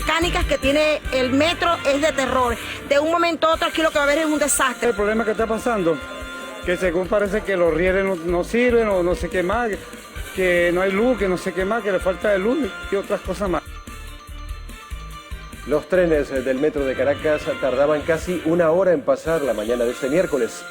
mecánicas que tiene el metro es de terror. De un momento a otro aquí lo que va a haber es un desastre. El problema que está pasando, que según parece que los rieles no sirven o no sé qué más, que no hay luz, que no sé qué más, que le falta de luz y otras cosas más. Los trenes del metro de Caracas tardaban casi una hora en pasar la mañana de este miércoles.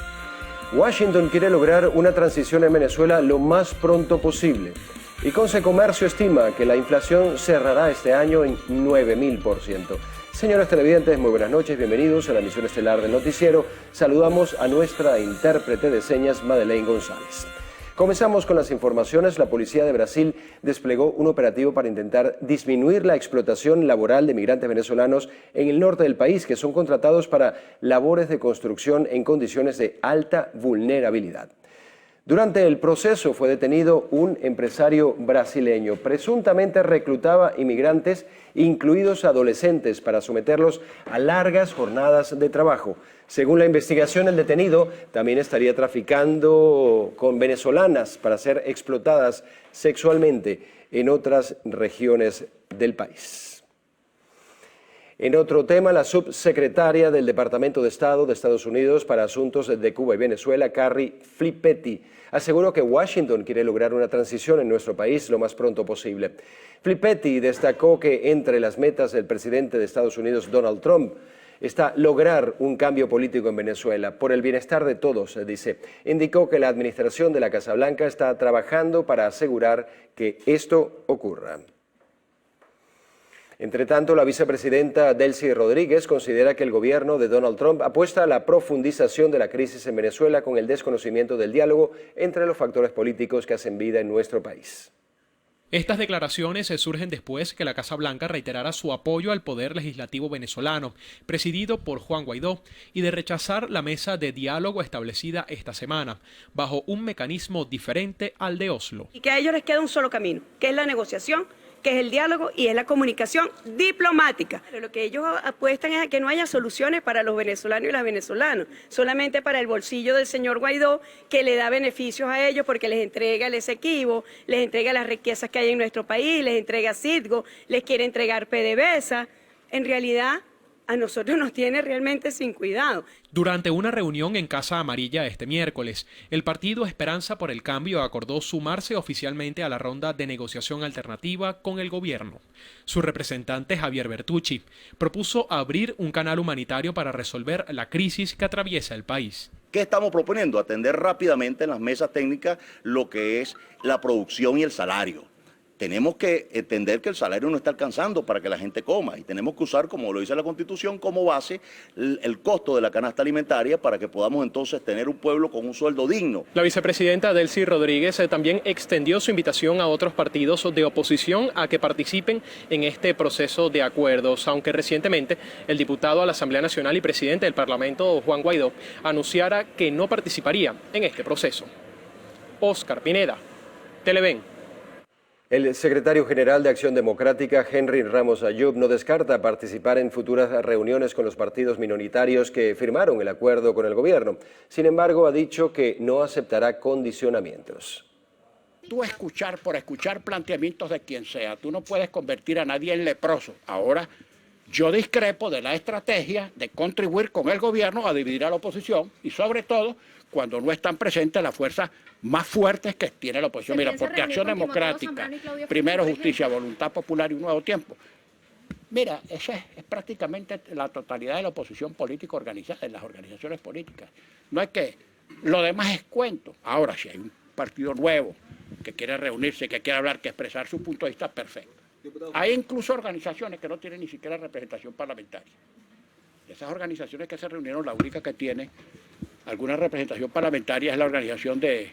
Washington quiere lograr una transición en Venezuela lo más pronto posible. Y Consecomercio estima que la inflación cerrará este año en 9.000%. Señores televidentes, muy buenas noches, bienvenidos a la emisión estelar del noticiero. Saludamos a nuestra intérprete de señas, Madeleine González. Comenzamos con las informaciones. La policía de Brasil desplegó un operativo para intentar disminuir la explotación laboral de migrantes venezolanos en el norte del país, que son contratados para labores de construcción en condiciones de alta vulnerabilidad. Durante el proceso fue detenido un empresario brasileño. Presuntamente reclutaba inmigrantes, incluidos adolescentes, para someterlos a largas jornadas de trabajo. Según la investigación, el detenido también estaría traficando con venezolanas para ser explotadas sexualmente en otras regiones del país. En otro tema, la subsecretaria del Departamento de Estado de Estados Unidos para Asuntos de Cuba y Venezuela, Carrie Filipetti, aseguró que Washington quiere lograr una transición en nuestro país lo más pronto posible. Filipetti destacó que entre las metas del presidente de Estados Unidos, Donald Trump, está lograr un cambio político en Venezuela por el bienestar de todos, dice. Indicó que la administración de la Casa Blanca está trabajando para asegurar que esto ocurra. Entre tanto, la vicepresidenta Delcy Rodríguez considera que el gobierno de Donald Trump apuesta a la profundización de la crisis en Venezuela con el desconocimiento del diálogo entre los factores políticos que hacen vida en nuestro país. Estas declaraciones surgen después que la Casa Blanca reiterara su apoyo al poder legislativo venezolano, presidido por Juan Guaidó, y de rechazar la mesa de diálogo establecida esta semana, bajo un mecanismo diferente al de Oslo. Y que a ellos les queda un solo camino, que es la negociación, que es el diálogo y es la comunicación diplomática. Pero lo que ellos apuestan es a que no haya soluciones para los venezolanos y las venezolanas, solamente para el bolsillo del señor Guaidó, que le da beneficios a ellos porque les entrega el Esequibo, les entrega las riquezas que hay en nuestro país, les entrega Citgo, les quiere entregar PDVSA. En realidad, a nosotros nos tiene realmente sin cuidado. Durante una reunión en Casa Amarilla este miércoles, el partido Esperanza por el Cambio acordó sumarse oficialmente a la ronda de negociación alternativa con el gobierno. Su representante Javier Bertucci propuso abrir un canal humanitario para resolver la crisis que atraviesa el país. ¿Qué estamos proponiendo? Atender rápidamente en las mesas técnicas lo que es la producción y el salario. Tenemos que entender que el salario no está alcanzando para que la gente coma y tenemos que usar, como lo dice la Constitución, como base el costo de la canasta alimentaria para que podamos entonces tener un pueblo con un sueldo digno. La vicepresidenta Delcy Rodríguez también extendió su invitación a otros partidos de oposición a que participen en este proceso de acuerdos, aunque recientemente el diputado a la Asamblea Nacional y presidente del Parlamento, Juan Guaidó, anunciara que no participaría en este proceso. Óscar Pineda, Televen. El secretario general de Acción Democrática, Henry Ramos Ayub, no descarta participar en futuras reuniones con los partidos minoritarios que firmaron el acuerdo con el gobierno. Sin embargo, ha dicho que no aceptará condicionamientos. Tú escuchar por escuchar planteamientos de quien sea, tú no puedes convertir a nadie en leproso. Ahora, yo discrepo de la estrategia de contribuir con el gobierno a dividir a la oposición y sobre todo cuando no están presentes las fuerzas más fuertes que tiene la oposición. Mira, porque Acción Democrática, Primero Justicia, Voluntad Popular y Un Nuevo Tiempo. Mira, esa es prácticamente la totalidad de la oposición política organizada en las organizaciones políticas. No es que lo demás es cuento. Ahora, si hay un partido nuevo que quiere reunirse, que quiere hablar, que expresar su punto de vista, perfecto. Hay incluso organizaciones que no tienen ni siquiera representación parlamentaria. Esas organizaciones que se reunieron, la única que tiene alguna representación parlamentaria es la organización de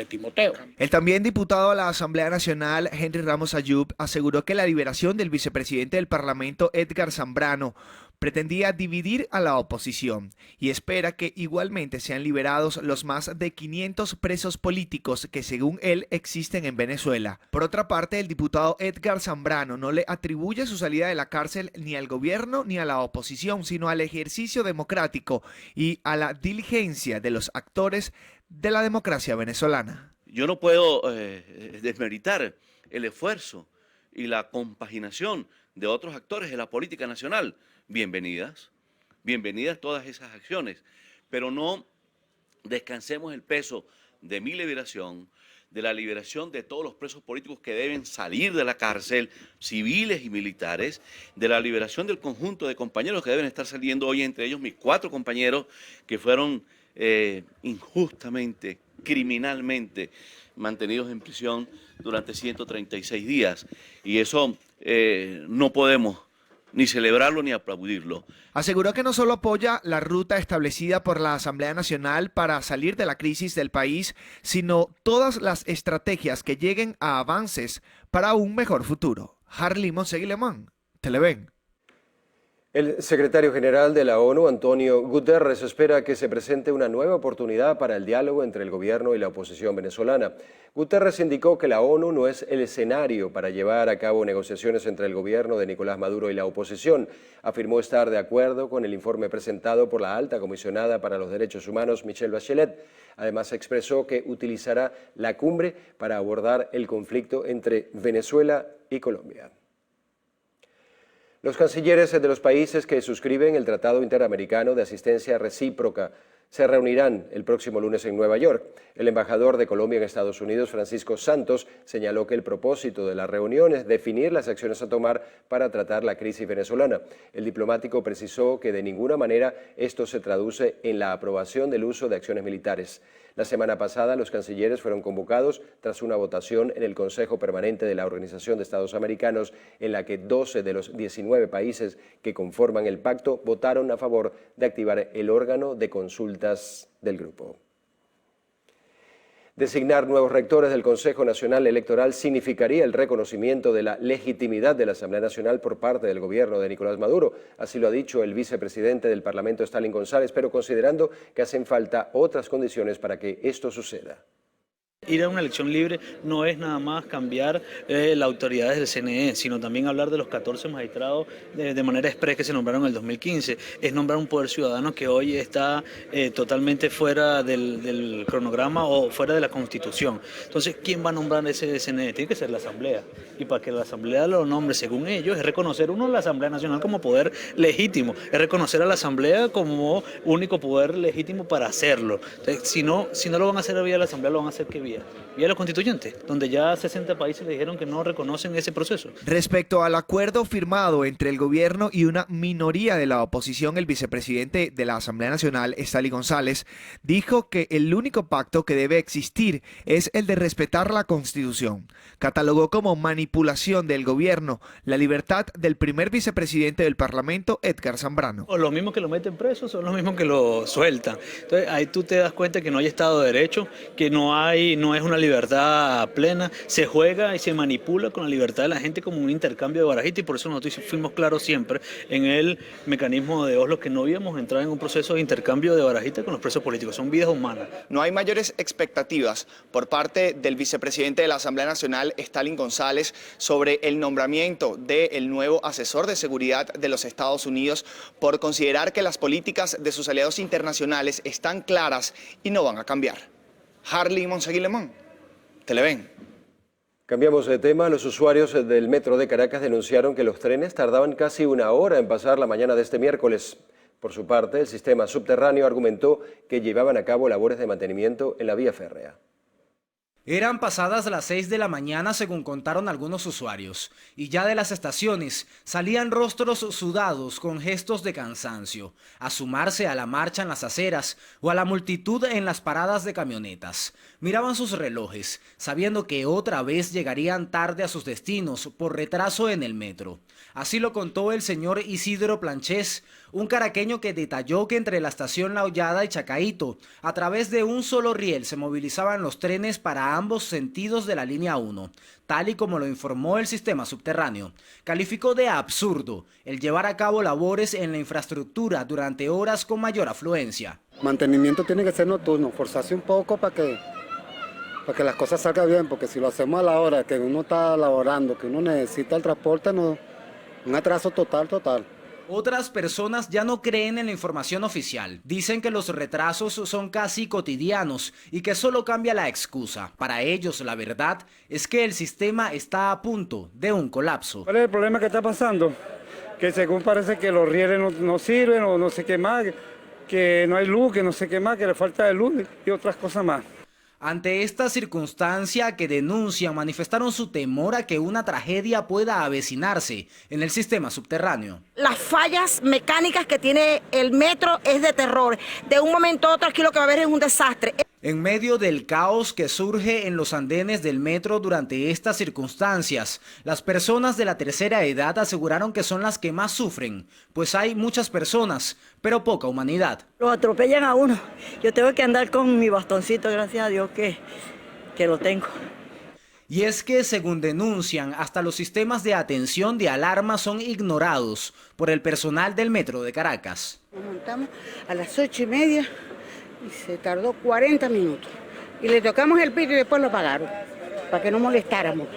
Timoteo. El también diputado a la Asamblea Nacional, Henry Ramos Ayub, aseguró que la liberación del vicepresidente del Parlamento, Edgar Zambrano, pretendía dividir a la oposición y espera que igualmente sean liberados los más de 500 presos políticos que según él existen en Venezuela. Por otra parte, el diputado Edgar Zambrano no le atribuye su salida de la cárcel ni al gobierno ni a la oposición, sino al ejercicio democrático y a la diligencia de los actores de la democracia venezolana. Yo no puedo desmeritar el esfuerzo y la compaginación de otros actores de la política nacional. Bienvenidas todas esas acciones, pero no descansemos el peso de mi liberación, de la liberación de todos los presos políticos que deben salir de la cárcel, civiles y militares, de la liberación del conjunto de compañeros que deben estar saliendo hoy, entre ellos mis 4 compañeros que fueron injustamente, criminalmente mantenidos en prisión durante 136 días. Y eso no podemos ni celebrarlo ni aplaudirlo. Aseguró que no solo apoya la ruta establecida por la Asamblea Nacional para salir de la crisis del país, sino todas las estrategias que lleguen a avances para un mejor futuro. Harley Monseguilemán, Televen. El secretario general de la ONU, Antonio Guterres, espera que se presente una nueva oportunidad para el diálogo entre el gobierno y la oposición venezolana. Guterres indicó que la ONU no es el escenario para llevar a cabo negociaciones entre el gobierno de Nicolás Maduro y la oposición. Afirmó estar de acuerdo con el informe presentado por la alta comisionada para los derechos humanos, Michelle Bachelet. Además, expresó que utilizará la cumbre para abordar el conflicto entre Venezuela y Colombia. Los cancilleres de los países que suscriben el Tratado Interamericano de Asistencia Recíproca se reunirán el próximo lunes en Nueva York. El embajador de Colombia en Estados Unidos, Francisco Santos, señaló que el propósito de la reunión es definir las acciones a tomar para tratar la crisis venezolana. El diplomático precisó que de ninguna manera esto se traduce en la aprobación del uso de acciones militares. La semana pasada, los cancilleres fueron convocados tras una votación en el Consejo Permanente de la Organización de Estados Americanos, en la que 12 de los 19 países que conforman el pacto votaron a favor de activar el órgano de consultas del grupo. Designar nuevos rectores del Consejo Nacional Electoral significaría el reconocimiento de la legitimidad de la Asamblea Nacional por parte del gobierno de Nicolás Maduro. Así lo ha dicho el vicepresidente del Parlamento, Stalin González, pero considerando que hacen falta otras condiciones para que esto suceda. Ir a una elección libre no es nada más cambiar las autoridades del CNE, sino también hablar de los 14 magistrados de manera exprés que se nombraron en el 2015. Es nombrar un poder ciudadano que hoy está totalmente fuera del cronograma o fuera de la Constitución. Entonces, ¿quién va a nombrar ese CNE? Tiene que ser la Asamblea. Y para que la Asamblea lo nombre según ellos, es reconocer uno la Asamblea Nacional como poder legítimo, es reconocer a la Asamblea como único poder legítimo para hacerlo. Entonces, si no lo van a hacer vía la Asamblea, lo van a hacer ¿qué vía? Vía los constituyentes, donde ya 60 países le dijeron que no reconocen ese proceso. Respecto al acuerdo firmado entre el gobierno y una minoría de la oposición, el vicepresidente de la Asamblea Nacional, Stalin González, dijo que el único pacto que debe existir es el de respetar la Constitución. Catalogó como manipulación del gobierno la libertad del primer vicepresidente del Parlamento, Edgar Zambrano. O los mismos que lo meten preso son los mismos que lo sueltan. Entonces ahí tú te das cuenta que no hay Estado de Derecho, que no es una libertad plena, se juega y se manipula con la libertad de la gente como un intercambio de barajitas, y por eso nosotros fuimos claros siempre en el mecanismo de Oslo que no íbamos a entrar en un proceso de intercambio de barajitas con los presos políticos, son vidas humanas. No hay mayores expectativas por parte del vicepresidente de la Asamblea Nacional, Stalin González, sobre el nombramiento del nuevo asesor de seguridad de los Estados Unidos, por considerar que las políticas de sus aliados internacionales están claras y no van a cambiar. Harley Monseguilemán, Televen. Cambiamos de tema. Los usuarios del metro de Caracas denunciaron que los trenes tardaban casi una hora en pasar la mañana de este miércoles. Por su parte, el sistema subterráneo argumentó que llevaban a cabo labores de mantenimiento en la vía férrea. Eran pasadas las 6 de la mañana según contaron algunos usuarios, y ya de las estaciones salían rostros sudados con gestos de cansancio, a sumarse a la marcha en las aceras o a la multitud en las paradas de camionetas. Miraban sus relojes, sabiendo que otra vez llegarían tarde a sus destinos por retraso en el metro. Así lo contó el señor Isidro Planchés, un caraqueño que detalló que entre la estación La Hollada y Chacaíto, a través de un solo riel se movilizaban los trenes para ambos sentidos de la línea 1, tal y como lo informó el sistema subterráneo. Calificó de absurdo el llevar a cabo labores en la infraestructura durante horas con mayor afluencia. Mantenimiento tiene que ser nocturno, forzarse un poco para que las cosas salgan bien, porque si lo hacemos a la hora que uno está laborando, que uno necesita el transporte, no, un atraso total. Otras personas ya no creen en la información oficial. Dicen que los retrasos son casi cotidianos y que solo cambia la excusa. Para ellos, la verdad es que el sistema está a punto de un colapso. ¿Cuál es el problema que está pasando? Que según parece que los rieles no sirven o no sé qué más, que no hay luz, que no sé qué más, que le falta de luz y otras cosas más. Ante esta circunstancia que denuncian, manifestaron su temor a que una tragedia pueda avecinarse en el sistema subterráneo. Las fallas mecánicas que tiene el metro es de terror. De un momento a otro aquí lo que va a haber es un desastre. En medio del caos que surge en los andenes del metro durante estas circunstancias, las personas de la tercera edad aseguraron que son las que más sufren, pues hay muchas personas, pero poca humanidad. Lo atropellan a uno. Yo tengo que andar con mi bastoncito, gracias a Dios que lo tengo. Y es que, según denuncian, hasta los sistemas de atención de alarma son ignorados por el personal del metro de Caracas. Nos montamos a las 8:30 y se tardó 40 minutos. Y le tocamos el pito y después lo pagaron, para que no molestáramos.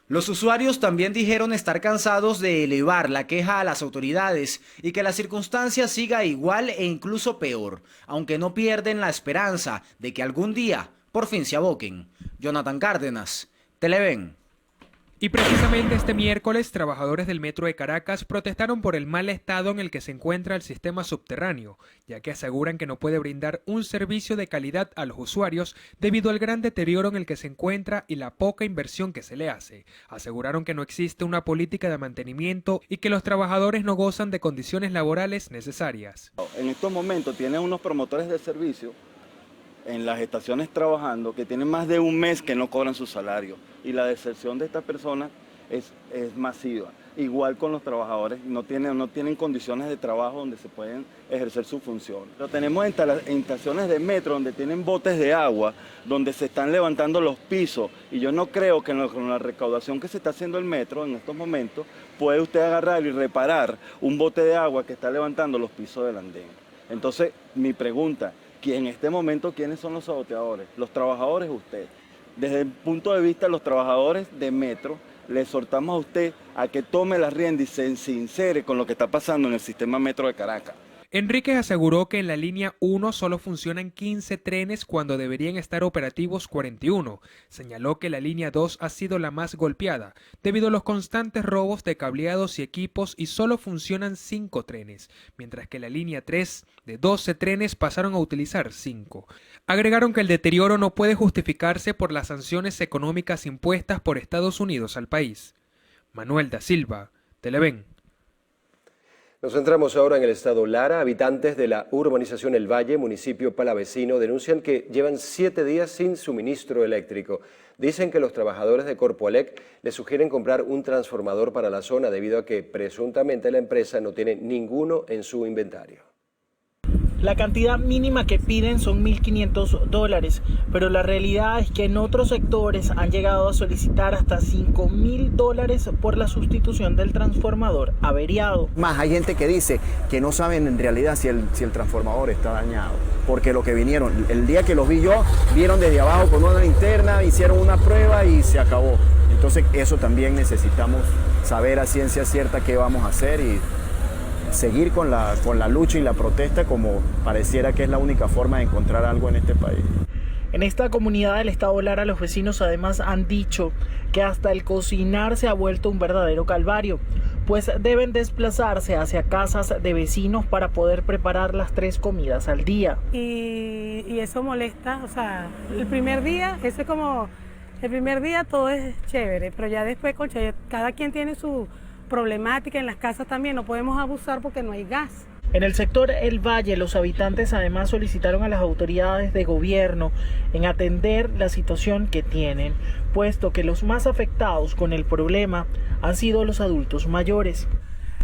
Los usuarios también dijeron estar cansados de elevar la queja a las autoridades y que la circunstancia siga igual e incluso peor, aunque no pierden la esperanza de que algún día por fin se aboquen. Jonathan Cárdenas, Televen. Y precisamente este miércoles, trabajadores del Metro de Caracas protestaron por el mal estado en el que se encuentra el sistema subterráneo, ya que aseguran que no puede brindar un servicio de calidad a los usuarios debido al gran deterioro en el que se encuentra y la poca inversión que se le hace. Aseguraron que no existe una política de mantenimiento y que los trabajadores no gozan de condiciones laborales necesarias. En estos momentos tienen unos promotores de servicio en las estaciones trabajando que tienen más de un mes que no cobran su salario y la deserción de estas personas es masiva. Igual con los trabajadores, no tienen condiciones de trabajo donde se pueden ejercer su función. Pero tenemos estaciones de metro donde tienen botes de agua, donde se están levantando los pisos y yo no creo que con la recaudación que se está haciendo el metro en estos momentos puede usted agarrar y reparar un bote de agua que está levantando los pisos del andén. Entonces, mi pregunta, en este momento, ¿quiénes son los saboteadores? Los trabajadores, usted. Desde el punto de vista de los trabajadores de metro, le exhortamos a usted a que tome las riendas y se sincere con lo que está pasando en el sistema metro de Caracas. Enríquez aseguró que en la línea 1 solo funcionan 15 trenes cuando deberían estar operativos 41. Señaló que la línea 2 ha sido la más golpeada, debido a los constantes robos de cableados y equipos y solo funcionan 5 trenes, mientras que la línea 3 de 12 trenes pasaron a utilizar 5. Agregaron que el deterioro no puede justificarse por las sanciones económicas impuestas por Estados Unidos al país. Manuel da Silva, Televen. Nos centramos ahora en el estado Lara. Habitantes de la urbanización El Valle, municipio palavecino, denuncian que llevan 7 días sin suministro eléctrico. Dicen que los trabajadores de Corpoelec les sugieren comprar un transformador para la zona debido a que presuntamente la empresa no tiene ninguno en su inventario. La cantidad mínima que piden son $1.500, pero la realidad es que en otros sectores han llegado a solicitar hasta $5.000 por la sustitución del transformador averiado. Más hay gente que dice que no saben en realidad si el transformador está dañado, porque lo que vinieron, el día que los vi yo, vieron desde abajo con una linterna, hicieron una prueba y se acabó. Entonces eso también necesitamos saber a ciencia cierta qué vamos a hacer y seguir con la lucha y la protesta como pareciera que es la única forma de encontrar algo en este país. En esta comunidad del estado Lara, los vecinos además han dicho que hasta el cocinar se ha vuelto un verdadero calvario, pues deben desplazarse hacia casas de vecinos para poder preparar las 3 comidas al día. Y eso molesta, o sea, el primer día, eso es como, el primer día todo es chévere, pero ya después, concha, cada quien tiene su problemática, en las casas también no podemos abusar porque no hay gas. En el sector El Valle, los habitantes además solicitaron a las autoridades de gobierno en atender la situación que tienen, puesto que los más afectados con el problema han sido los adultos mayores.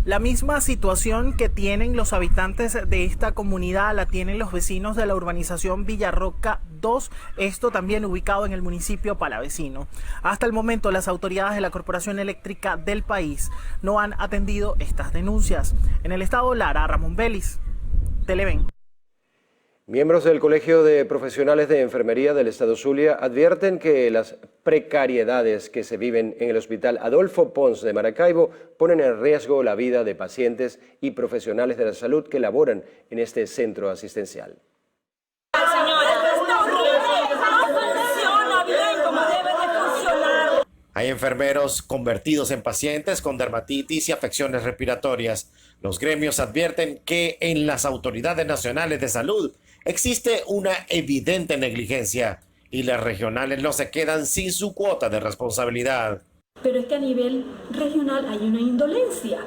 La misma situación que tienen los habitantes de esta comunidad la tienen los vecinos de la urbanización Villarroca 2, esto también ubicado en el municipio palavecino. Hasta el momento las autoridades de la Corporación Eléctrica del país no han atendido estas denuncias. En el estado Lara, Ramón Vélez, Televen. Miembros del Colegio de Profesionales de Enfermería del Estado Zulia advierten que las precariedades que se viven en el Hospital Adolfo Pons de Maracaibo ponen en riesgo la vida de pacientes y profesionales de la salud que laboran en este centro asistencial. Hay enfermeros convertidos en pacientes con dermatitis y afecciones respiratorias. Los gremios advierten que en las autoridades nacionales de salud existe una evidente negligencia y las regionales no se quedan sin su cuota de responsabilidad. Pero es que a nivel regional hay una indolencia,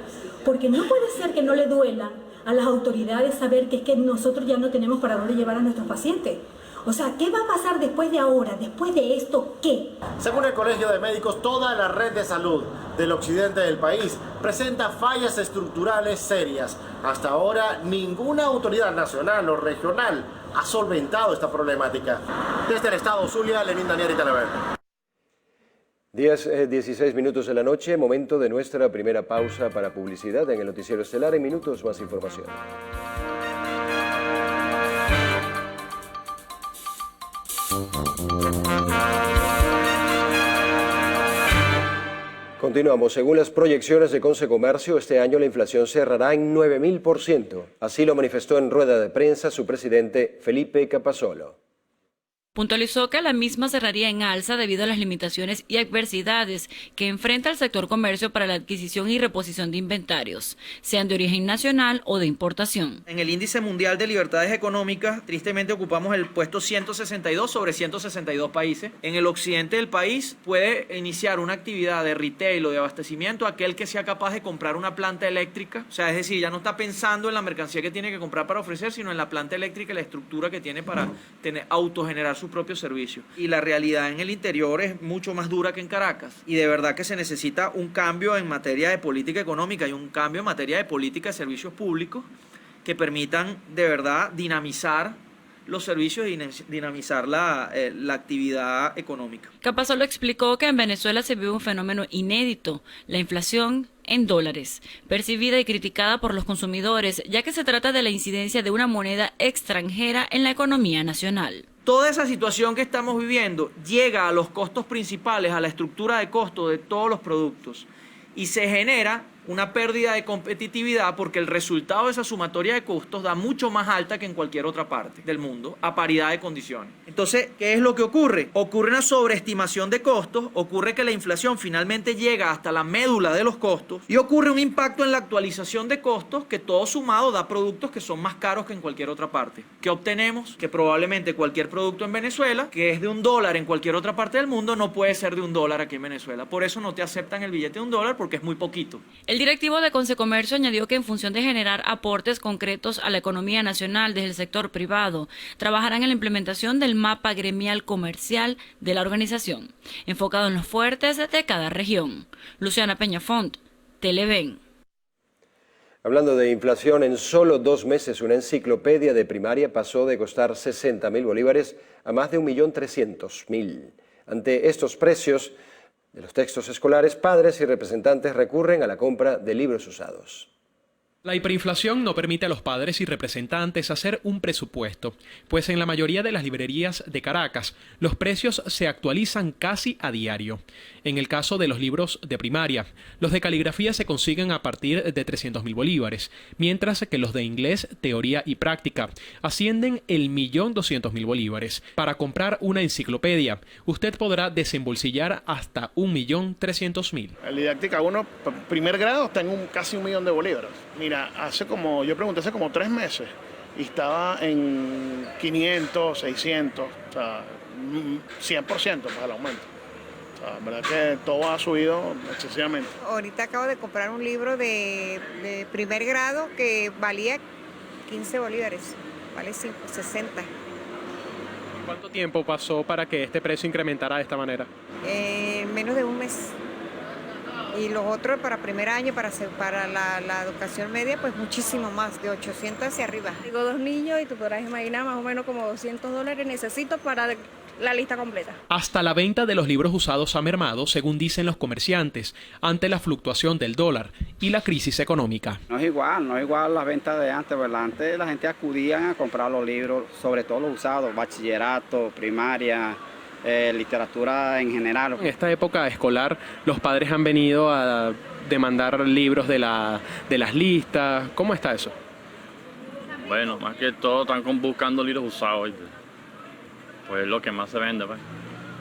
porque no puede ser que no le duela a las autoridades saber que es que nosotros ya no tenemos para dónde llevar a nuestros pacientes. O sea, ¿qué va a pasar después de ahora? ¿Después de esto qué? Según el Colegio de Médicos, toda la red de salud del occidente del país presenta fallas estructurales serias. Hasta ahora, ninguna autoridad nacional o regional ha solventado esta problemática. Desde el Estado Zulia, Lenín Daniel y Telever. 16 minutos de la noche, momento de nuestra primera pausa para publicidad en el Noticiero Estelar. En minutos, más información. Continuamos. Según las proyecciones de Consecomercio, este año la inflación cerrará en 9.000%. Así lo manifestó en rueda de prensa su presidente Felipe Capasolo. Puntualizó que la misma cerraría en alza debido a las limitaciones y adversidades que enfrenta el sector comercio para la adquisición y reposición de inventarios, sean de origen nacional o de importación. En el índice mundial de libertades económicas, tristemente ocupamos el puesto 162 sobre 162 países. En el occidente del país puede iniciar una actividad de retail o de abastecimiento aquel que sea capaz de comprar una planta eléctrica. O sea, es decir, ya no está pensando en la mercancía que tiene que comprar para ofrecer, sino en la planta eléctrica y la estructura que tiene para autogenerar su propio servicio. Y la realidad en el interior es mucho más dura que en Caracas. Y de verdad que se necesita un cambio en materia de política económica y un cambio en materia de política de servicios públicos que permitan de verdad dinamizar los servicios y dinamizar la actividad económica. Capasolo explicó que en Venezuela se vive un fenómeno inédito, la inflación en dólares, percibida y criticada por los consumidores, ya que se trata de la incidencia de una moneda extranjera en la economía nacional. Toda esa situación que estamos viviendo llega a los costos principales, a la estructura de costo de todos los productos y se genera una pérdida de competitividad porque el resultado de esa sumatoria de costos da mucho más alta que en cualquier otra parte del mundo a paridad de condiciones. Entonces, ¿qué es lo que ocurre? Ocurre una sobreestimación de costos, ocurre que la inflación finalmente llega hasta la médula de los costos y ocurre un impacto en la actualización de costos que todo sumado da productos que son más caros que en cualquier otra parte. ¿Qué obtenemos? Que probablemente cualquier producto en Venezuela, que es de $1 en cualquier otra parte del mundo, no puede ser de $1 aquí en Venezuela. Por eso no te aceptan el billete de $1 porque es muy poquito. El directivo de Consecomercio añadió que en función de generar aportes concretos a la economía nacional desde el sector privado, trabajarán en la implementación del mapa gremial comercial de la organización, enfocado en los fuertes de cada región. Luciana Peñafont, Televen. Hablando de inflación, en solo 2 meses una enciclopedia de primaria pasó de costar 60.000 bolívares a más de 1.300.000. Ante estos precios de los textos escolares, padres y representantes recurren a la compra de libros usados. La hiperinflación no permite a los padres y representantes hacer un presupuesto, pues en la mayoría de las librerías de Caracas los precios se actualizan casi a diario. En el caso de los libros de primaria, los de caligrafía se consiguen a partir de 300.000 bolívares, mientras que los de inglés, teoría y práctica ascienden el 1.200.000 bolívares. Para comprar una enciclopedia, usted podrá desembolsillar hasta 1.300.000. La didáctica 1, primer grado, está en casi 1 millón de bolívares. Mira, yo pregunté hace como 3 meses y estaba en 500, 600, o sea, 100% para el aumento. O sea, la verdad que todo ha subido excesivamente. Ahorita acabo de comprar un libro de primer grado que valía 15 bolívares, vale 60. ¿Cuánto tiempo pasó para que este precio incrementara de esta manera? Menos de un mes. Y los otros para primer año, para la educación media, pues muchísimo más, de 800 hacia arriba. Tengo 2 niños y tú podrás imaginar más o menos como $200 necesito para la lista completa. Hasta la venta de los libros usados ha mermado, según dicen los comerciantes, ante la fluctuación del dólar y la crisis económica. No es igual las ventas de antes, ¿verdad? Antes la gente acudía a comprar los libros, sobre todo los usados, bachillerato, primaria, literatura en general. En esta época escolar, los padres han venido a demandar libros de las listas. ¿Cómo está eso? Bueno, más que todo están buscando libros usados. Pues es lo que más se vende. Pues.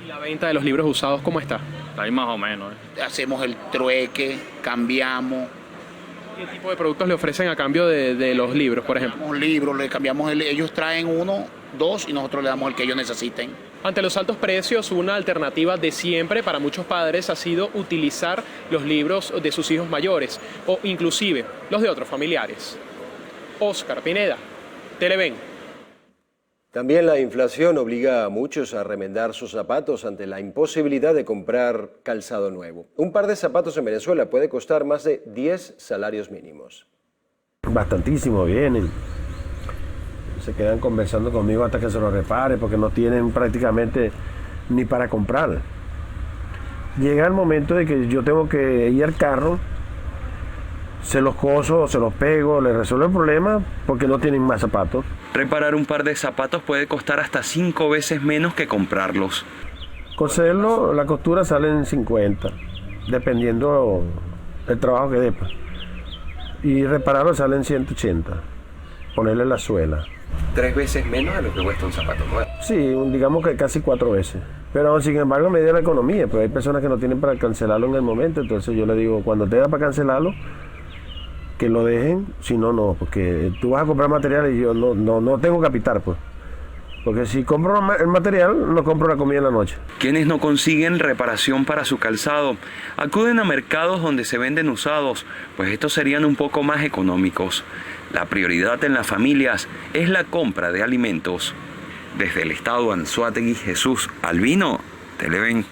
¿Y la venta de los libros usados cómo está? Está ahí más o menos. Hacemos el trueque, cambiamos. ¿Qué tipo de productos le ofrecen a cambio de los libros, por ejemplo? Un libro, le cambiamos, ellos traen 1, 2 y nosotros le damos el que ellos necesiten. Ante los altos precios, una alternativa de siempre para muchos padres ha sido utilizar los libros de sus hijos mayores o inclusive los de otros familiares. Óscar Pineda, Televen. También la inflación obliga a muchos a remendar sus zapatos ante la imposibilidad de comprar calzado nuevo. Un par de zapatos en Venezuela puede costar más de 10 salarios mínimos. Bastantísimo vienen. Se quedan conversando conmigo hasta que se lo repare porque no tienen prácticamente ni para comprar. Llega el momento de que yo tengo que ir al carro, se los coso, se los pego, les resuelvo el problema porque no tienen más zapatos. Reparar un par de zapatos puede costar hasta 5 veces menos que comprarlos. Coserlo, la costura sale en 50, dependiendo del trabajo que dé. Y repararlo sale en 180, ponerle la suela. 3 veces menos de lo que cuesta un zapato nuevo. Sí, digamos que casi 4 veces. Pero sin embargo me dio la economía, pero hay personas que no tienen para cancelarlo en el momento, entonces yo le digo, cuando tenga para cancelarlo, que lo dejen, si no, no, porque tú vas a comprar material y yo no tengo capital, pues. Porque si compro el material, no compro la comida en la noche. Quienes no consiguen reparación para su calzado, acuden a mercados donde se venden usados, pues estos serían un poco más económicos. La prioridad en las familias es la compra de alimentos. Desde el estado Anzoátegui, Jesús Albino, Televen.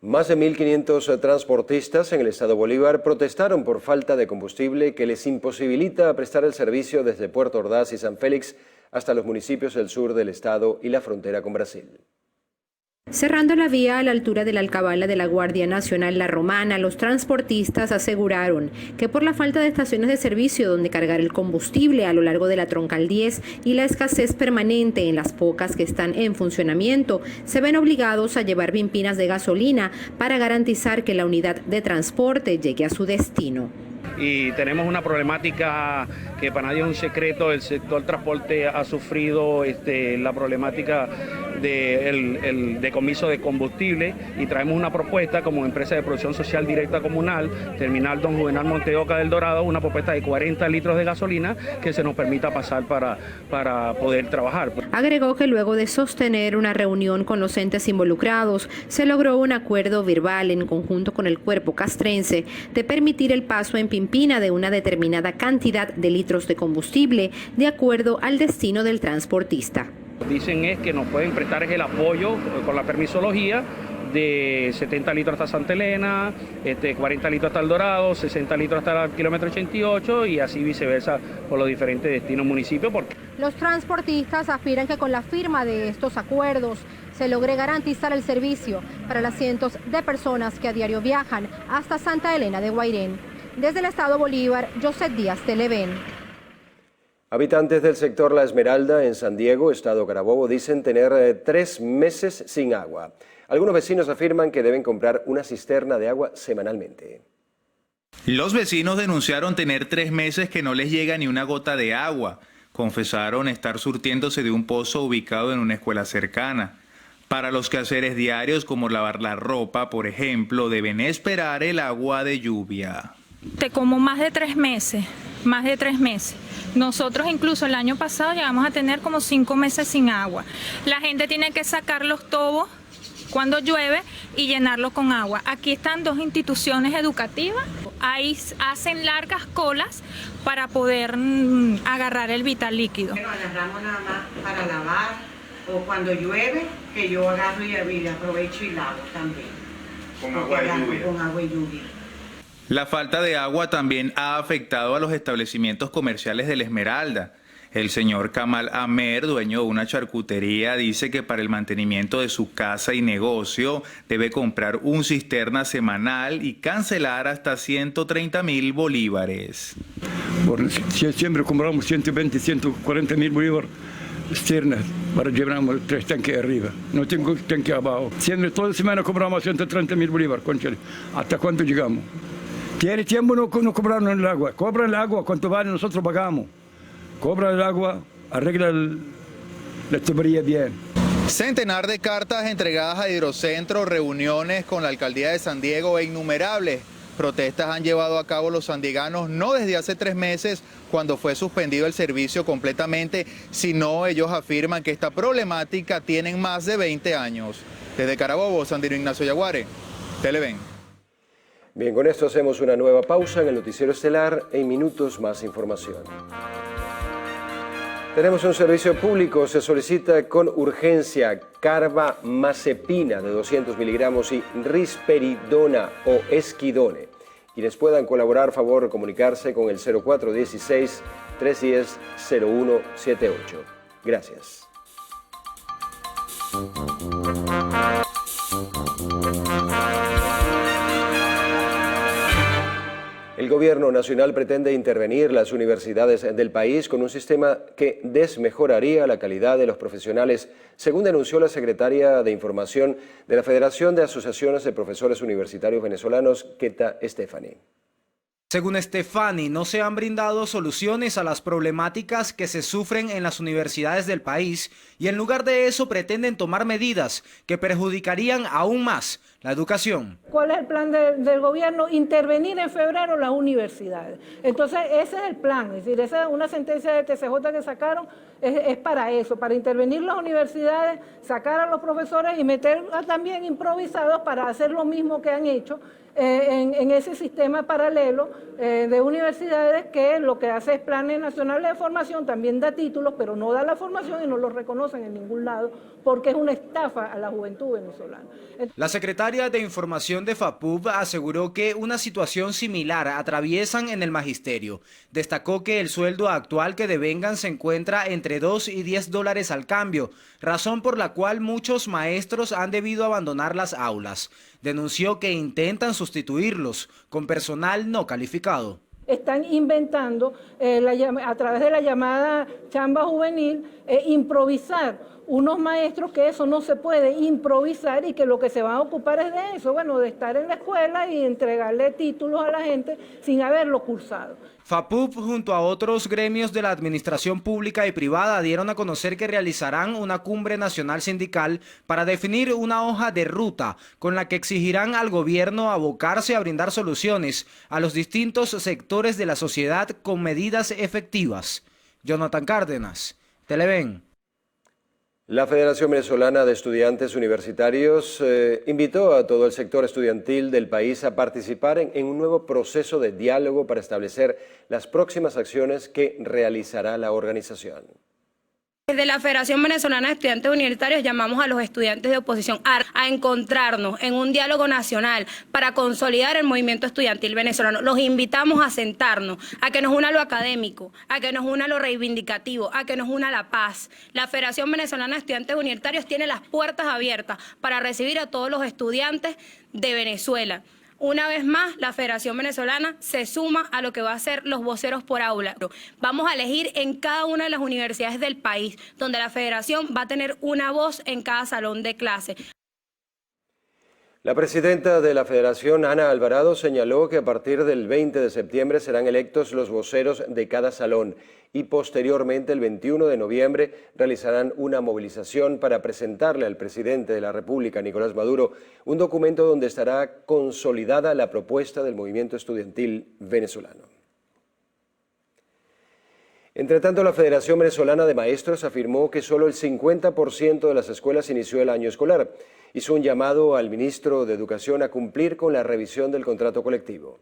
Más de 1.500 transportistas en el estado Bolívar protestaron por falta de combustible que les imposibilita prestar el servicio desde Puerto Ordaz y San Félix hasta los municipios del sur del estado y la frontera con Brasil. Cerrando la vía a la altura de la alcabala de la Guardia Nacional La Romana, los transportistas aseguraron que por la falta de estaciones de servicio donde cargar el combustible a lo largo de la Troncal 10 y la escasez permanente en las pocas que están en funcionamiento, se ven obligados a llevar vimpinas de gasolina para garantizar que la unidad de transporte llegue a su destino. Y tenemos una problemática que para nadie es un secreto, el sector transporte ha sufrido la problemática del decomiso de combustible y traemos una propuesta como empresa de producción social directa comunal, Terminal Don Juvenal Monteoca del Dorado, una propuesta de 40 litros de gasolina que se nos permita pasar para poder trabajar. Agregó que luego de sostener una reunión con los entes involucrados, se logró un acuerdo verbal en conjunto con el cuerpo castrense de permitir el paso en Pimpina de una determinada cantidad de litros de combustible de acuerdo al destino del transportista. Dicen es que nos pueden prestar el apoyo con la permisología de 70 litros hasta Santa Elena, 40 litros hasta El Dorado, 60 litros hasta el kilómetro 88 y así viceversa por los diferentes destinos municipios. Los transportistas aspiran que con la firma de estos acuerdos se logre garantizar el servicio para las cientos de personas que a diario viajan hasta Santa Elena de Guairén. Desde el estado Bolívar, José Díaz, Televen. Habitantes del sector La Esmeralda en San Diego, estado Carabobo, dicen tener 3 meses sin agua. Algunos vecinos afirman que deben comprar una cisterna de agua semanalmente. Los vecinos denunciaron tener 3 meses que no les llega ni una gota de agua. Confesaron estar surtiéndose de un pozo ubicado en una escuela cercana. Para los quehaceres diarios, como lavar la ropa, por ejemplo, deben esperar el agua de lluvia. Como más de 3 meses. Nosotros incluso el año pasado llegamos a tener como 5 meses sin agua. La gente tiene que sacar los tobos cuando llueve y llenarlos con agua. Aquí están 2 instituciones educativas. Ahí hacen largas colas para poder agarrar el vital líquido. Lo agarramos nada más para lavar o cuando llueve, que yo agarro y aprovecho y lavo también. Con agua de lluvia. Con agua y lluvia. La falta de agua también ha afectado a los establecimientos comerciales de La Esmeralda. El señor Kamal Amer, dueño de una charcutería, dice que para el mantenimiento de su casa y negocio debe comprar un cisterna semanal y cancelar hasta 130.000 bolívares. Siempre compramos 120, 140.000 bolívares cisternas para llevarnos 3 tanques arriba. No tengo tanque abajo. Siempre toda semana compramos 130.000 bolívares. ¿Hasta cuánto llegamos? Tiene tiempo no cobraron el agua. Cobran el agua, ¿cuánto vale? Nosotros pagamos. Cobra el agua, arregla la tubería bien. Centenar de cartas entregadas a Hidrocentro, reuniones con la alcaldía de San Diego e innumerables protestas han llevado a cabo los sandieganos, no desde hace 3 meses, cuando fue suspendido el servicio completamente, sino ellos afirman que esta problemática tiene más de 20 años. Desde Carabobo, Sandino Ignacio Yaguare, Televen. Bien, con esto hacemos una nueva pausa en el Noticiero Estelar. En minutos más información. Tenemos un servicio público, se solicita con urgencia carbamazepina de 200 miligramos y risperidona o esquidone. Quienes puedan colaborar, favor comunicarse con el 0416-310-0178. Gracias. El gobierno nacional pretende intervenir las universidades del país con un sistema que desmejoraría la calidad de los profesionales, según denunció la secretaria de Información de la Federación de Asociaciones de Profesores Universitarios Venezolanos, Keta Estefani. Según Stefani, no se han brindado soluciones a las problemáticas que se sufren en las universidades del país y en lugar de eso pretenden tomar medidas que perjudicarían aún más la educación. ¿Cuál es el plan del gobierno? Intervenir en febrero las universidades. Entonces ese es el plan, es decir, esa es una sentencia de TCJ que sacaron, es para eso, para intervenir las universidades, sacar a los profesores y meter también improvisados para hacer lo mismo que han hecho en ese sistema paralelo de universidades que lo que hace es planes nacionales de formación, también da títulos, pero no da la formación y no los reconocen en ningún lado porque es una estafa a la juventud venezolana. La secretaria de Información de FAPUB aseguró que una situación similar atraviesan en el magisterio. Destacó que el sueldo actual que devengan se encuentra entre $2 y $10 al cambio, razón por la cual muchos maestros han debido abandonar las aulas. Denunció que intentan sustituirlos con personal no calificado. Están inventando a través de la llamada chamba juvenil improvisar unos maestros que eso no se puede improvisar y que lo que se van a ocupar es de eso, bueno, de estar en la escuela y entregarle títulos a la gente sin haberlo cursado. FAPUB junto a otros gremios de la administración pública y privada dieron a conocer que realizarán una cumbre nacional sindical para definir una hoja de ruta con la que exigirán al gobierno abocarse a brindar soluciones a los distintos sectores de la sociedad con medidas efectivas. Jonathan Cárdenas, Televen. La Federación Venezolana de Estudiantes Universitarios invitó a todo el sector estudiantil del país a participar en un nuevo proceso de diálogo para establecer las próximas acciones que realizará la organización. Desde la Federación Venezolana de Estudiantes Universitarios llamamos a los estudiantes de oposición a encontrarnos en un diálogo nacional para consolidar el movimiento estudiantil venezolano. Los invitamos a sentarnos, a que nos una lo académico, a que nos una lo reivindicativo, a que nos una la paz. La Federación Venezolana de Estudiantes Universitarios tiene las puertas abiertas para recibir a todos los estudiantes de Venezuela. Una vez más, la Federación Venezolana se suma a lo que va a ser los voceros por aula. Vamos a elegir en cada una de las universidades del país, donde la Federación va a tener una voz en cada salón de clase. La presidenta de la Federación, Ana Alvarado, señaló que a partir del 20 de septiembre serán electos los voceros de cada salón y posteriormente el 21 de noviembre realizarán una movilización para presentarle al presidente de la República, Nicolás Maduro, un documento donde estará consolidada la propuesta del movimiento estudiantil venezolano. Entre tanto, la Federación Venezolana de Maestros afirmó que solo el 50% de las escuelas inició el año escolar. Hizo un llamado al ministro de Educación a cumplir con la revisión del contrato colectivo.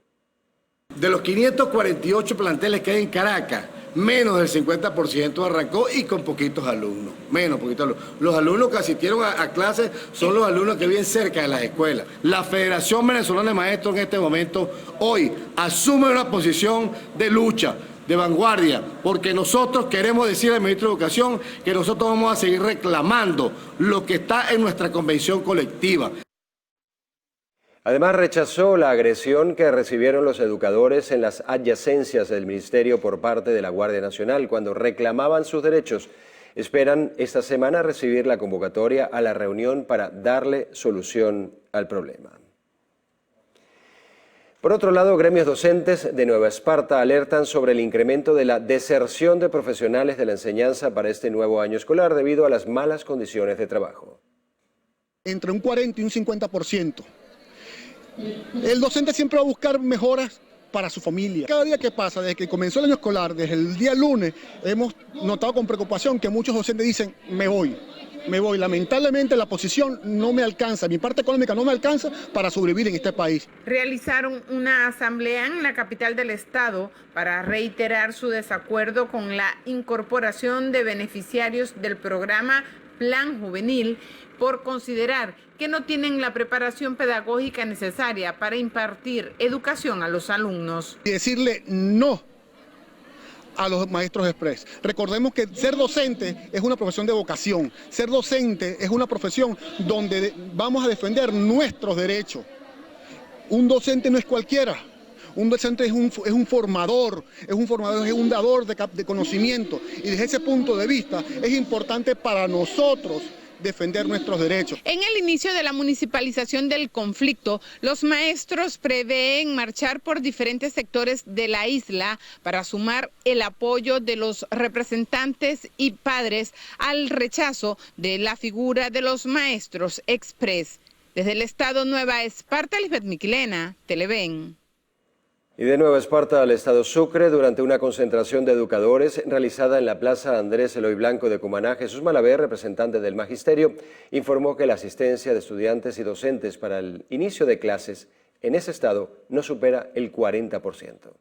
De los 548 planteles que hay en Caracas, menos del 50% arrancó y con poquitos alumnos, menos poquitos alumnos. Los alumnos que asistieron a clases son los alumnos que viven cerca de las escuelas. La Federación Venezolana de Maestros en este momento, hoy, asume una posición de lucha, de vanguardia, porque nosotros queremos decir al ministro de Educación que nosotros vamos a seguir reclamando lo que está en nuestra convención colectiva. Además, rechazó la agresión que recibieron los educadores en las adyacencias del ministerio por parte de la Guardia Nacional cuando reclamaban sus derechos. Esperan esta semana recibir la convocatoria a la reunión para darle solución al problema. Por otro lado, gremios docentes de Nueva Esparta alertan sobre el incremento de la deserción de profesionales de la enseñanza para este nuevo año escolar debido a las malas condiciones de trabajo. Entre un 40 y un 50%. El docente siempre va a buscar mejoras para su familia. Cada día que pasa, desde que comenzó el año escolar, desde el día lunes, hemos notado con preocupación que muchos docentes dicen, me voy. Lamentablemente la posición no me alcanza, mi parte económica no me alcanza para sobrevivir en este país. Realizaron una asamblea en la capital del estado para reiterar su desacuerdo con la incorporación de beneficiarios del programa Plan Juvenil por considerar que no tienen la preparación pedagógica necesaria para impartir educación a los alumnos. Y decirle no a los maestros express. Recordemos que ser docente es una profesión de vocación. Ser docente es una profesión donde vamos a defender nuestros derechos. Un docente no es cualquiera. Un docente es un formador, es un dador de conocimiento. Y desde ese punto de vista es importante para nosotros defender nuestros derechos. En el inicio de la municipalización del conflicto, los maestros prevén marchar por diferentes sectores de la isla para sumar el apoyo de los representantes y padres al rechazo de la figura de los maestros express. Desde el estado Nueva Esparta, Lisbeth Miquilena, Televen. Y de Nueva Esparta al estado Sucre, durante una concentración de educadores realizada en la Plaza Andrés Eloy Blanco de Cumaná, Jesús Malavé, representante del Magisterio, informó que la asistencia de estudiantes y docentes para el inicio de clases en ese estado no supera el 40%.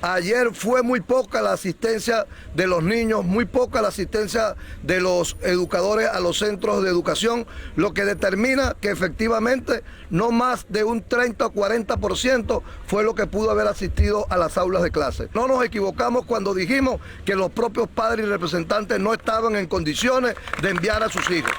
Ayer fue muy poca la asistencia de los niños, muy poca la asistencia de los educadores a los centros de educación, lo que determina que efectivamente no más de un 30 o 40% fue lo que pudo haber asistido a las aulas de clase. No nos equivocamos cuando dijimos que los propios padres y representantes no estaban en condiciones de enviar a sus hijos.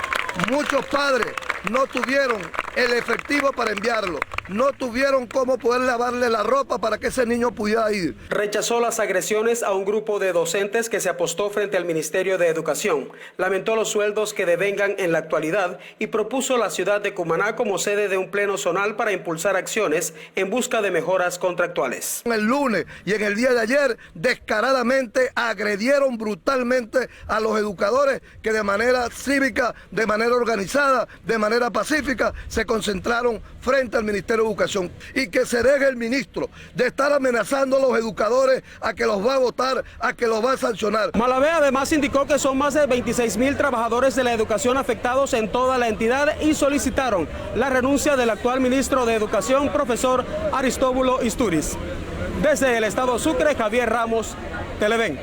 Muchos padres no tuvieron el efectivo para enviarlo, no tuvieron cómo poder lavarle la ropa para que ese niño pudiera ir. Rechazó las agresiones a un grupo de docentes que se apostó frente al Ministerio de Educación, lamentó los sueldos que devengan en la actualidad y propuso la ciudad de Cumaná como sede de un pleno zonal para impulsar acciones en busca de mejoras contractuales. El lunes y en el día de ayer descaradamente agredieron brutalmente a los educadores que de manera cívica, de manera organizada, de manera pacífica se concentraron frente al Ministerio de Educación, y que se deje el ministro de estar amenazando a los educadores a que los va a votar, a que los va a sancionar. Malavé además indicó que son más de 26.000 trabajadores de la educación afectados en toda la entidad y solicitaron la renuncia del actual ministro de Educación, profesor Aristóbulo Isturiz. Desde el estado Sucre, Javier Ramos, Televen.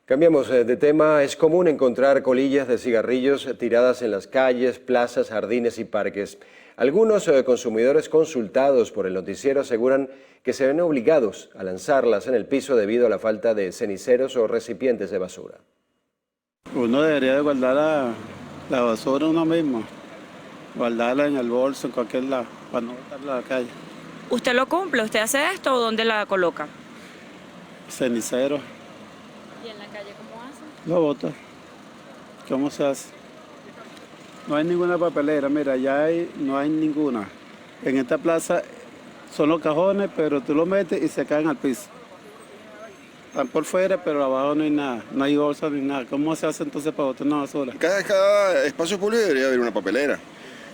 Cambiamos de tema. Es común encontrar colillas de cigarrillos tiradas en las calles, plazas, jardines y parques. Algunos consumidores consultados por el noticiero aseguran que se ven obligados a lanzarlas en el piso debido a la falta de ceniceros o recipientes de basura. Uno debería de guardar la basura uno mismo, guardarla en el bolso, en cualquier lado, para no botarla a la calle. ¿Usted lo cumple? ¿Usted hace esto o dónde la coloca? Cenicero. ¿Y en la calle cómo hace? Lo bota. ¿Cómo se hace? No hay ninguna papelera, mira, no hay ninguna. En esta plaza son los cajones, pero tú lo metes y se caen al piso. Están por fuera, pero abajo no hay nada, no hay bolsa ni nada. ¿Cómo se hace entonces para botar una basura? Cada espacio público debería haber una papelera.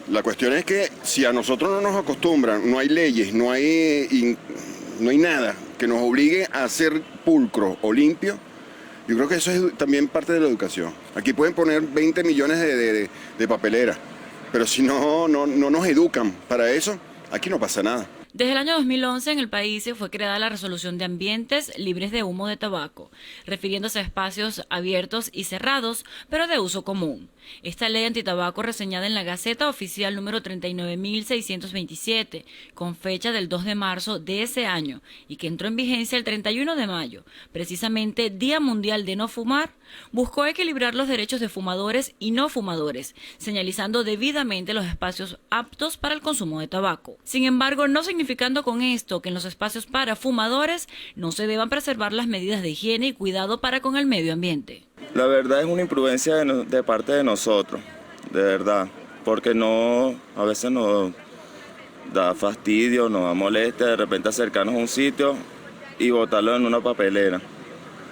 La cuestión es que si a nosotros no nos acostumbran, no hay leyes, no hay nada que nos obligue a ser pulcro o limpio, yo creo que eso es también parte de la educación. Aquí pueden poner 20 millones de papeleras, pero si no nos educan para eso, aquí no pasa nada. Desde el año 2011 en el país fue creada la Resolución de Ambientes Libres de Humo de Tabaco, refiriéndose a espacios abiertos y cerrados, pero de uso común. Esta ley antitabaco reseñada en la Gaceta Oficial número 39.627, con fecha del 2 de marzo de ese año y que entró en vigencia el 31 de mayo, precisamente Día Mundial de No Fumar, buscó equilibrar los derechos de fumadores y no fumadores, señalizando debidamente los espacios aptos para el consumo de tabaco. Sin embargo, no significando con esto que en los espacios para fumadores no se deban preservar las medidas de higiene y cuidado para con el medio ambiente. La verdad es una imprudencia de parte de nosotros, de verdad, porque a veces nos da fastidio, nos da molestia de repente acercarnos a un sitio y botarlo en una papelera.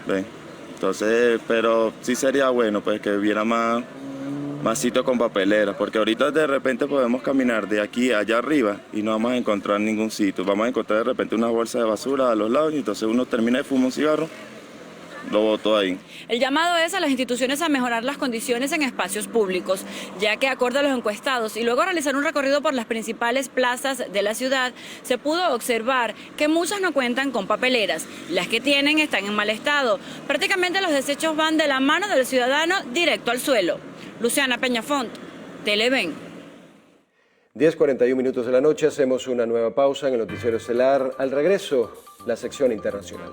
¿Ven? Entonces, pero sí sería bueno pues que hubiera más sitios con papeleras, porque ahorita de repente podemos caminar de aquí a allá arriba y no vamos a encontrar ningún sitio. Vamos a encontrar de repente una bolsa de basura a los lados y entonces uno termina de fumar un cigarro, lo botó ahí. El llamado es a las instituciones a mejorar las condiciones en espacios públicos, ya que acorde a los encuestados y luego realizar un recorrido por las principales plazas de la ciudad, se pudo observar que muchas no cuentan con papeleras. Las que tienen están en mal estado. Prácticamente los desechos van de la mano del ciudadano directo al suelo. Luciana Peñafont, Televen. 10:41 minutos de la noche, hacemos una nueva pausa en el noticiero estelar. Al regreso, la sección internacional.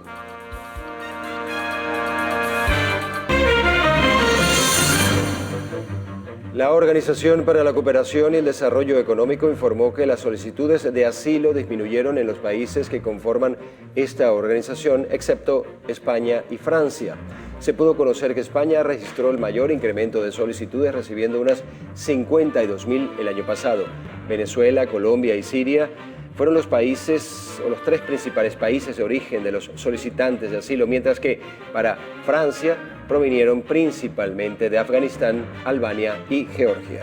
La Organización para la Cooperación y el Desarrollo Económico informó que las solicitudes de asilo disminuyeron en los países que conforman esta organización, excepto España y Francia. Se pudo conocer que España registró el mayor incremento de solicitudes, recibiendo unas 52.000 el año pasado. Venezuela, Colombia y Siria fueron los países o los tres principales países de origen de los solicitantes de asilo, mientras que para Francia provinieron principalmente de Afganistán, Albania y Georgia.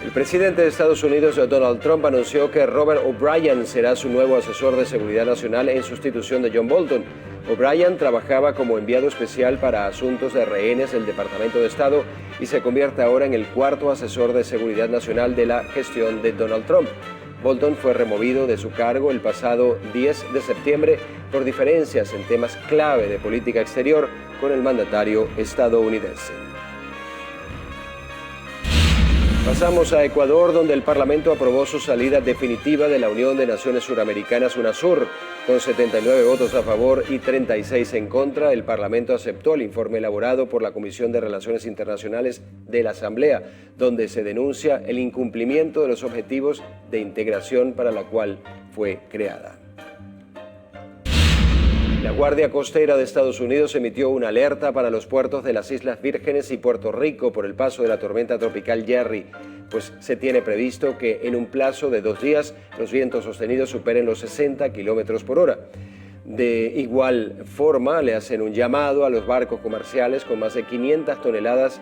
El presidente de Estados Unidos, Donald Trump, anunció que Robert O'Brien será su nuevo asesor de seguridad nacional en sustitución de John Bolton. O'Brien trabajaba como enviado especial para asuntos de rehenes del Departamento de Estado y se convierte ahora en el cuarto asesor de seguridad nacional de la gestión de Donald Trump. Bolton fue removido de su cargo el pasado 10 de septiembre por diferencias en temas clave de política exterior con el mandatario estadounidense. Pasamos a Ecuador, donde el Parlamento aprobó su salida definitiva de la Unión de Naciones Suramericanas, UNASUR. Con 79 votos a favor y 36 en contra, el Parlamento aceptó el informe elaborado por la Comisión de Relaciones Internacionales de la Asamblea, donde se denuncia el incumplimiento de los objetivos de integración para la cual fue creada. La Guardia Costera de Estados Unidos emitió una alerta para los puertos de las Islas Vírgenes y Puerto Rico por el paso de la tormenta tropical Jerry, pues se tiene previsto que en un plazo de 2 días los vientos sostenidos superen los 60 kilómetros por hora. De igual forma, le hacen un llamado a los barcos comerciales con más de 500 toneladas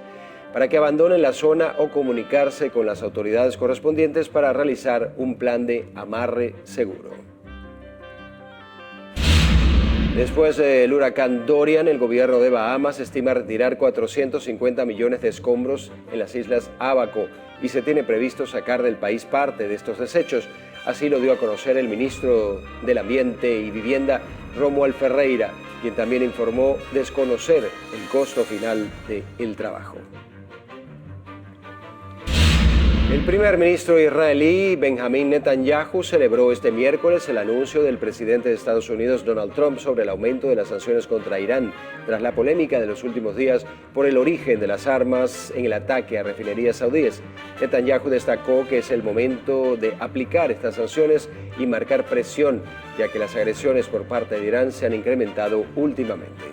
para que abandonen la zona o comunicarse con las autoridades correspondientes para realizar un plan de amarre seguro. Después del huracán Dorian, el gobierno de Bahamas estima retirar 450 millones de escombros en las islas Abaco y se tiene previsto sacar del país parte de estos desechos. Así lo dio a conocer el ministro del Ambiente y Vivienda, Romuald Ferreira, quien también informó desconocer el costo final del trabajo. El primer ministro israelí, Benjamín Netanyahu, celebró este miércoles el anuncio del presidente de Estados Unidos, Donald Trump, sobre el aumento de las sanciones contra Irán, tras la polémica de los últimos días por el origen de las armas en el ataque a refinerías saudíes. Netanyahu destacó que es el momento de aplicar estas sanciones y marcar presión, ya que las agresiones por parte de Irán se han incrementado últimamente.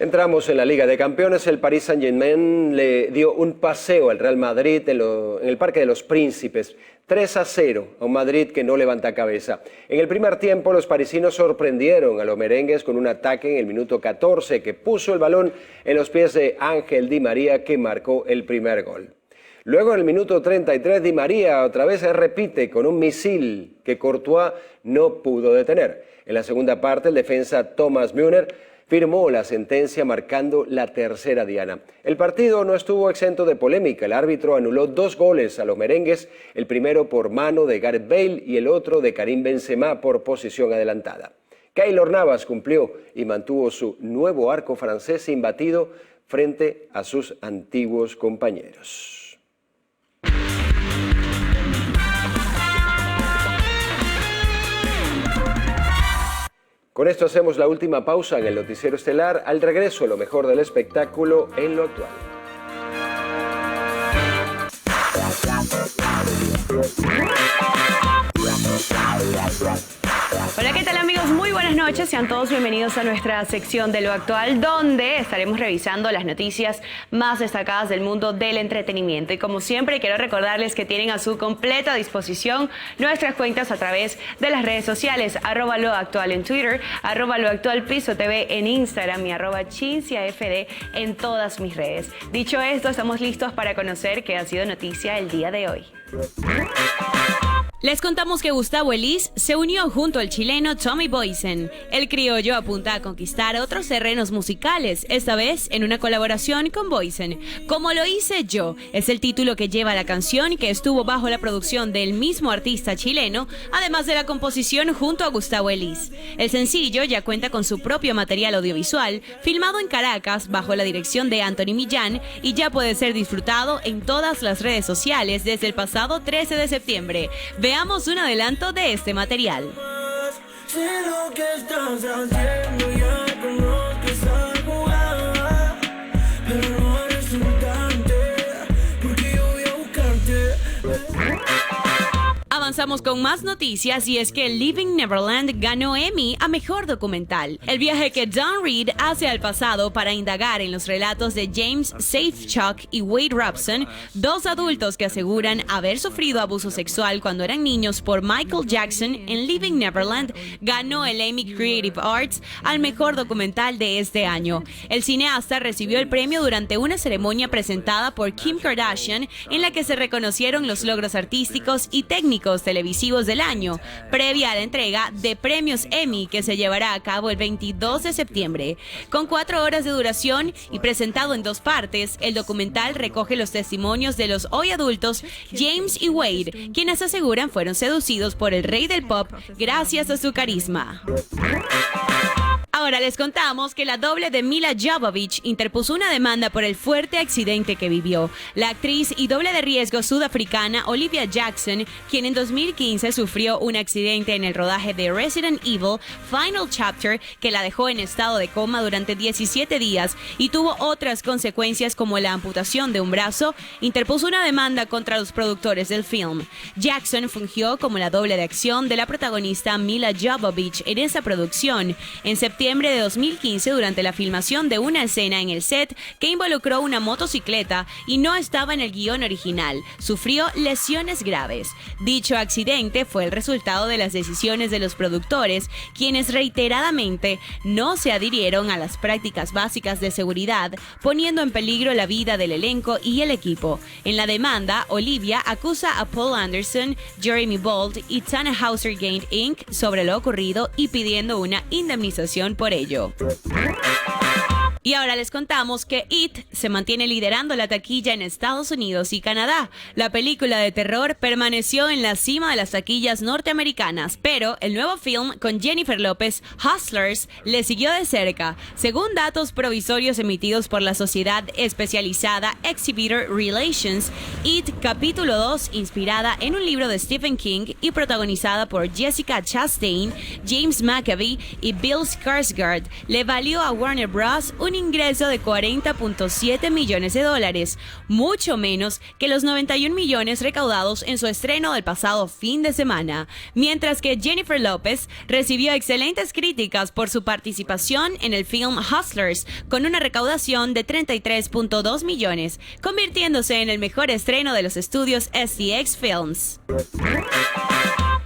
Entramos en la Liga de Campeones. El Paris Saint-Germain le dio un paseo al Real Madrid en el Parque de los Príncipes, 3-0 a un Madrid que no levanta cabeza. En el primer tiempo, los parisinos sorprendieron a los merengues con un ataque en el minuto 14 que puso el balón en los pies de Ángel Di María, que marcó el primer gol. Luego, en el minuto 33, Di María otra vez repite con un misil que Courtois no pudo detener. En la segunda parte, el defensa Thomas Müller firmó la sentencia marcando la tercera diana. El partido no estuvo exento de polémica. El árbitro anuló 2 goles a los merengues, el primero por mano de Gareth Bale y el otro de Karim Benzema por posición adelantada. Keylor Navas cumplió y mantuvo su nuevo arco francés imbatido frente a sus antiguos compañeros. Con esto hacemos la última pausa en el noticiero estelar. Al regreso, lo mejor del espectáculo en lo actual. Hola, ¿qué tal amigos? Muy buenas noches, sean todos bienvenidos a nuestra sección de lo actual, donde estaremos revisando las noticias más destacadas del mundo del entretenimiento. Y como siempre, quiero recordarles que tienen a su completa disposición nuestras cuentas a través de las redes sociales, @loactual en Twitter, @loactualpisotv en Instagram y @chinciafd en todas mis redes. Dicho esto, estamos listos para conocer qué ha sido noticia el día de hoy. Les contamos que Gustavo Elis se unió junto al chileno Tommy Boysen. El criollo apunta a conquistar otros terrenos musicales, esta vez en una colaboración con Boysen. Como lo hice yo, es el título que lleva la canción, que estuvo bajo la producción del mismo artista chileno, además de la composición junto a Gustavo Elis. El sencillo ya cuenta con su propio material audiovisual, filmado en Caracas bajo la dirección de Anthony Millán, y ya puede ser disfrutado en todas las redes sociales desde el pasado 13 de septiembre. Veamos un adelanto de este material. Sé lo que estás haciendo, ya conozco esa jugada, pero no eres un cante, porque yo voy a buscarte. Avanzamos con más noticias, y es que Living Neverland ganó Emmy a Mejor Documental. El viaje que Don Reed hace al pasado para indagar en los relatos de James Safechuck y Wade Robson, 2 adultos que aseguran haber sufrido abuso sexual cuando eran niños por Michael Jackson en Living Neverland, ganó el Emmy Creative Arts al Mejor Documental de este año. El cineasta recibió el premio durante una ceremonia presentada por Kim Kardashian, en la que se reconocieron los logros artísticos y técnicos televisivos del año, previa a la entrega de premios Emmy, que se llevará a cabo el 22 de septiembre. Con 4 horas de duración y presentado en 2 partes, el documental recoge los testimonios de los hoy adultos James y Wade, quienes aseguran fueron seducidos por el rey del pop gracias a su carisma. Ahora les contamos que la doble de Milla Jovovich interpuso una demanda por el fuerte accidente que vivió. La actriz y doble de riesgo sudafricana Olivia Jackson, quien en 2015 sufrió un accidente en el rodaje de Resident Evil Final Chapter, que la dejó en estado de coma durante 17 días y tuvo otras consecuencias como la amputación de un brazo, interpuso una demanda contra los productores del film. Jackson fungió como la doble de acción de la protagonista Milla Jovovich en esa producción. En septiembre de 2015, durante la filmación de una escena en el set que involucró una motocicleta y no estaba en el guión original, sufrió lesiones graves. Dicho accidente fue el resultado de las decisiones de los productores, quienes reiteradamente no se adhirieron a las prácticas básicas de seguridad, poniendo en peligro la vida del elenco y el equipo. En la demanda, Olivia acusa a Paul Anderson, Jeremy Bolt y Tannhauser Gate Inc. sobre lo ocurrido y pidiendo una indemnización por ello. Y ahora les contamos que It se mantiene liderando la taquilla en Estados Unidos y Canadá. La película de terror permaneció en la cima de las taquillas norteamericanas, pero el nuevo film con Jennifer Lopez, Hustlers, le siguió de cerca. Según datos provisorios emitidos por la sociedad especializada Exhibitor Relations, It Capítulo 2, inspirada en un libro de Stephen King y protagonizada por Jessica Chastain, James McAvoy y Bill Skarsgård, le valió a Warner Bros. Un ingreso de $40.7 millones, mucho menos que los 91 millones recaudados en su estreno del pasado fin de semana, mientras que Jennifer Lopez recibió excelentes críticas por su participación en el film Hustlers, con una recaudación de $33.2 millones, convirtiéndose en el mejor estreno de los estudios STX Films.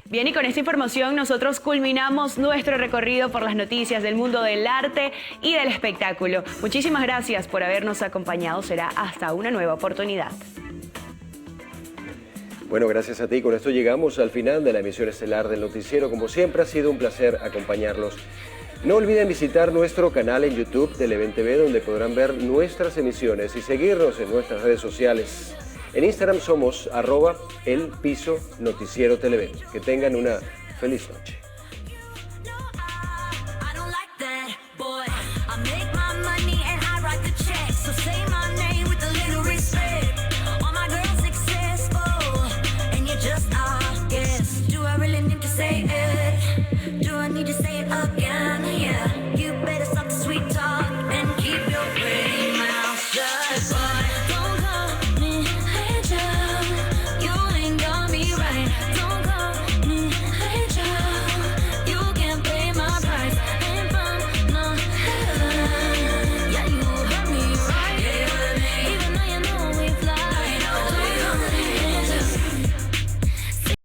Bien, y con esta información nosotros culminamos nuestro recorrido por las noticias del mundo del arte y del espectáculo. Muchísimas gracias por habernos acompañado. Será hasta una nueva oportunidad. Bueno, gracias a ti. Con esto llegamos al final de la emisión estelar del noticiero. Como siempre, ha sido un placer acompañarlos. No olviden visitar nuestro canal en YouTube Televen TV, donde podrán ver nuestras emisiones y seguirnos en nuestras redes sociales. En Instagram somos @elpisonoticiero Televen. Que tengan una feliz noche.